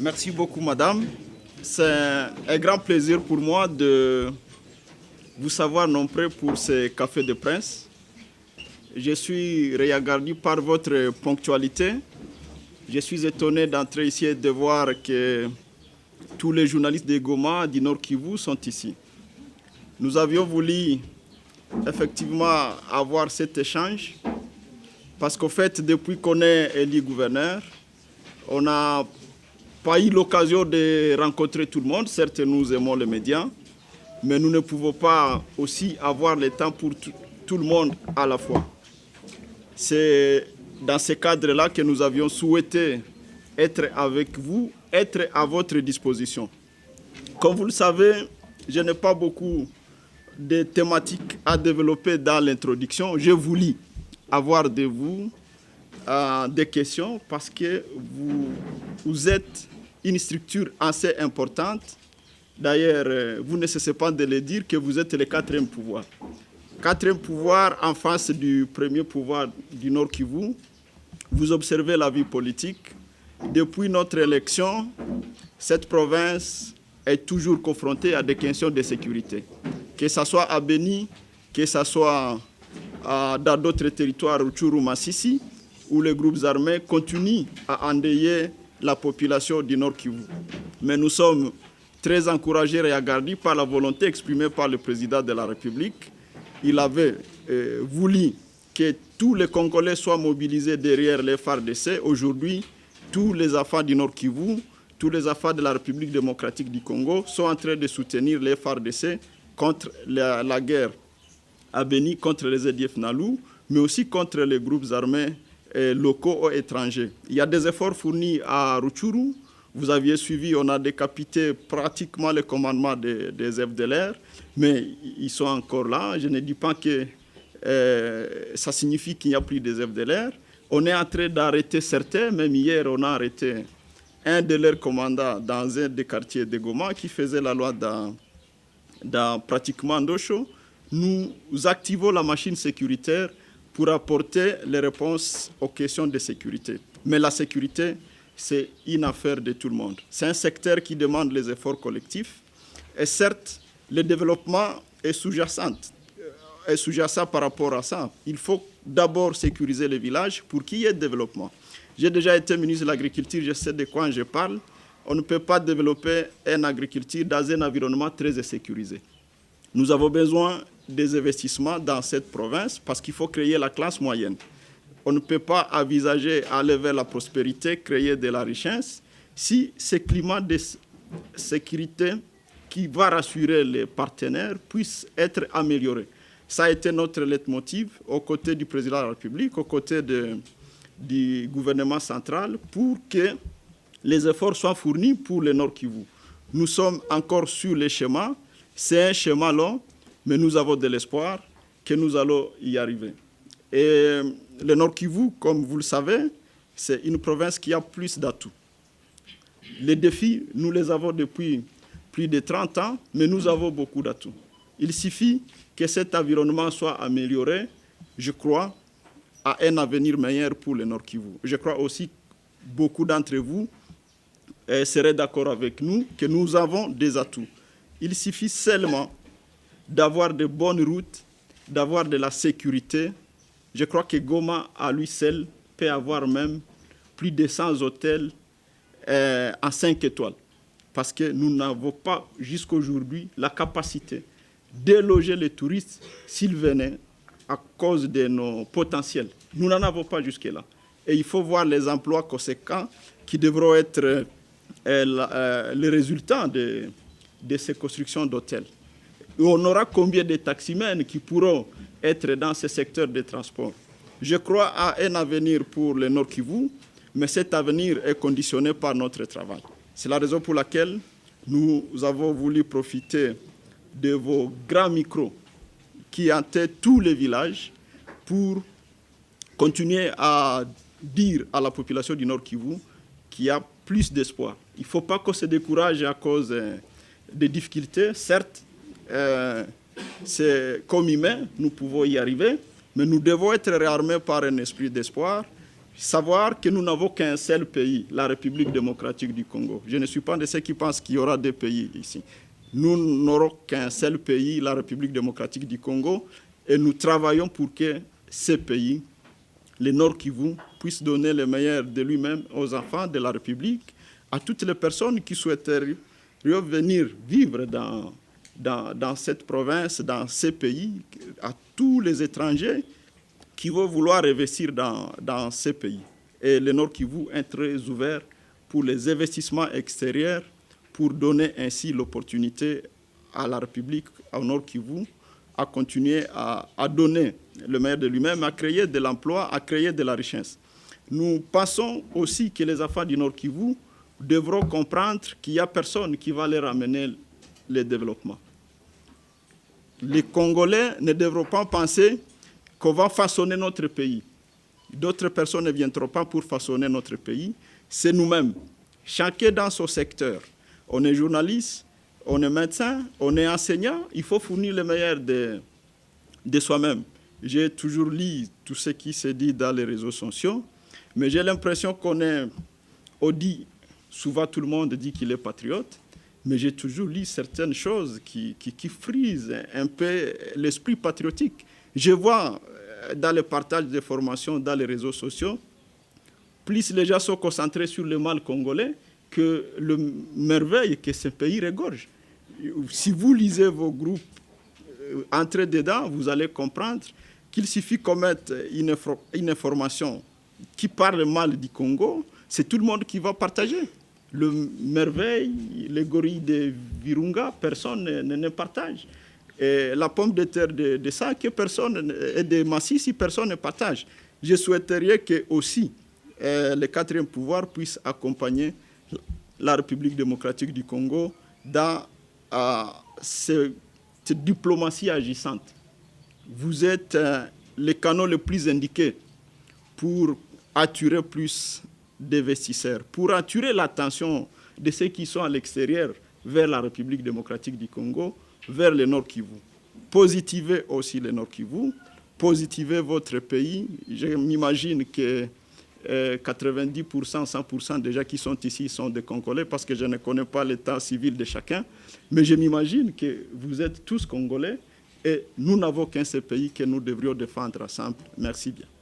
Merci beaucoup, madame. C'est un grand plaisir pour moi de vous savoir nombreux pour ce Café de Prince. Je suis regardé par votre ponctualité. Je suis étonné d'entrer ici et de voir que tous les journalistes de Goma, du Nord Kivu, sont ici. Nous avions voulu effectivement avoir cet échange parce qu'au fait, depuis qu'on est élu gouverneur, on n'a pas eu l'occasion de rencontrer tout le monde. Certes, nous aimons les médias, mais nous ne pouvons pas aussi avoir le temps pour tout le monde à la fois. C'est dans ce cadre-là que nous avions souhaité être avec vous, être à votre disposition. Comme vous le savez, je n'ai pas beaucoup de thématiques à développer dans l'introduction. J'ai voulu avoir de vous des questions parce que vous êtes une structure assez importante. D'ailleurs, vous ne cessez pas de le dire que vous êtes le quatrième pouvoir. Quatrième pouvoir en face du premier pouvoir du Nord Kivu. Vous observez la vie politique. Depuis notre élection, cette province est toujours confrontée à des questions de sécurité. Que ce soit à Beni, que ce soit dans d'autres territoires, Rutshuru, Masisi, où les groupes armés continuent à endeuiller la population du Nord Kivu. Mais nous sommes très encouragés et agardis par la volonté exprimée par le président de la République. Il avait voulu que tous les Congolais soient mobilisés derrière les FARDC. Aujourd'hui, tous les enfants du Nord Kivu, tous les enfants de la République démocratique du Congo sont en train de soutenir les FARDC contre la guerre à Beni, contre les EDF Nalou, mais aussi contre les groupes armés locaux ou étrangers. Il y a des efforts fournis à Rutshuru. Vous aviez suivi, on a décapité pratiquement le commandement des FDLR, mais ils sont encore là. Je ne dis pas que ça signifie qu'il n'y a plus des FDLR. On est en train d'arrêter certains, même hier, on a arrêté un de leurs commandants dans un des quartiers de Goma qui faisait la loi dans pratiquement Ndosho. Nous activons la machine sécuritaire pour apporter les réponses aux questions de sécurité. Mais la sécurité, c'est une affaire de tout le monde. C'est un secteur qui demande les efforts collectifs. Et certes, le développement est sous-jacent par rapport à ça. Il faut d'abord sécuriser les villages pour qu'il y ait développement. J'ai déjà été ministre de l'Agriculture, je sais de quoi je parle. On ne peut pas développer une agriculture dans un environnement très sécurisé. Nous avons besoin des investissements dans cette province parce qu'il faut créer la classe moyenne. On ne peut pas envisager aller vers la prospérité, créer de la richesse, si ce climat de sécurité qui va rassurer les partenaires puisse être amélioré. Ça a été notre leitmotiv aux côtés du président de la République, aux côtés du gouvernement central, pour que les efforts soient fournis pour le Nord Kivu. Nous sommes encore sur le schéma. C'est un schéma long, mais nous avons de l'espoir que nous allons y arriver. Et le Nord Kivu, comme vous le savez, c'est une province qui a plus d'atouts. Les défis, nous les avons depuis plus de 30 ans, mais nous avons beaucoup d'atouts. Il suffit que cet environnement soit amélioré, je crois, à un avenir meilleur pour le Nord Kivu. Je crois aussi que beaucoup d'entre vous seraient d'accord avec nous que nous avons des atouts. Il suffit seulement d'avoir de bonnes routes, d'avoir de la sécurité. Je crois que Goma, à lui seul, peut avoir même plus de 100 hôtels en 5 étoiles. Parce que nous n'avons pas, jusqu'aujourd'hui, la capacité de loger les touristes s'ils venaient à cause de nos potentiels. Nous n'en avons pas jusque-là. Et il faut voir les emplois conséquents qui devront être les résultats de ces constructions d'hôtels. On aura combien de taximens qui pourront être dans ce secteur de transport? Je crois à un avenir pour le Nord Kivu, mais cet avenir est conditionné par notre travail. C'est la raison pour laquelle nous avons voulu profiter de vos grands micros qui hantaient tous les villages pour continuer à dire à la population du Nord Kivu qu'il y a plus d'espoir. Il ne faut pas qu'on se décourage à cause des difficultés. Certes, c'est comme humain, nous pouvons y arriver, mais nous devons être réarmés par un esprit d'espoir savoir que nous n'avons qu'un seul pays, la République démocratique du Congo. Je ne suis pas de ceux qui pensent qu'il y aura deux pays ici. Nous n'aurons qu'un seul pays, la République démocratique du Congo, et nous travaillons pour que ce pays, le Nord Kivu, puisse donner le meilleur de lui-même aux enfants de la République, à toutes les personnes qui souhaiteraient venir vivre dans cette province, dans ces pays, à tous les étrangers qui vont vouloir investir dans ces pays. Et le Nord Kivu est très ouvert pour les investissements extérieurs, pour donner ainsi l'opportunité à la République, au Nord Kivu, à continuer à donner le meilleur de lui-même, à créer de l'emploi, à créer de la richesse. Nous pensons aussi que les enfants du Nord Kivu devront comprendre qu'il n'y a personne qui va leur amener le développement. Les Congolais ne devront pas penser qu'on va façonner notre pays. D'autres personnes ne viendront pas pour façonner notre pays. C'est nous-mêmes, chacun dans son secteur. On est journaliste, on est médecin, on est enseignant. Il faut fournir le meilleur de soi-même. J'ai toujours lu tout ce qui se dit dans les réseaux sociaux, mais j'ai l'impression on dit, souvent tout le monde dit qu'il est patriote, mais j'ai toujours lu certaines choses qui frisent un peu l'esprit patriotique. Je vois dans le partage des formations dans les réseaux sociaux, plus les gens sont concentrés sur le mal congolais que le merveille que ce pays regorge. Si vous lisez vos groupes, entrez dedans, vous allez comprendre qu'il suffit qu'on mette une information qui parle mal du Congo, c'est tout le monde qui va partager. Le merveille, les gorilles de Virunga, personne ne partage. Et la pomme de terre de ça, que personne, et de Massissi, personne ne partage. Je souhaiterais que aussi le quatrième pouvoir puisse accompagner la République démocratique du Congo dans cette diplomatie agissante. Vous êtes les canaux les plus indiqués pour attirer plus d'investisseurs, pour attirer l'attention de ceux qui sont à l'extérieur vers la République démocratique du Congo, vers le Nord Kivu. Positivez aussi le Nord Kivu, positivez votre pays. Je m'imagine que 90%, 100% des gens qui sont ici sont des Congolais parce que je ne connais pas l'état civil de chacun. Mais je m'imagine que vous êtes tous Congolais et nous n'avons qu'un seul pays que nous devrions défendre ensemble. Merci bien.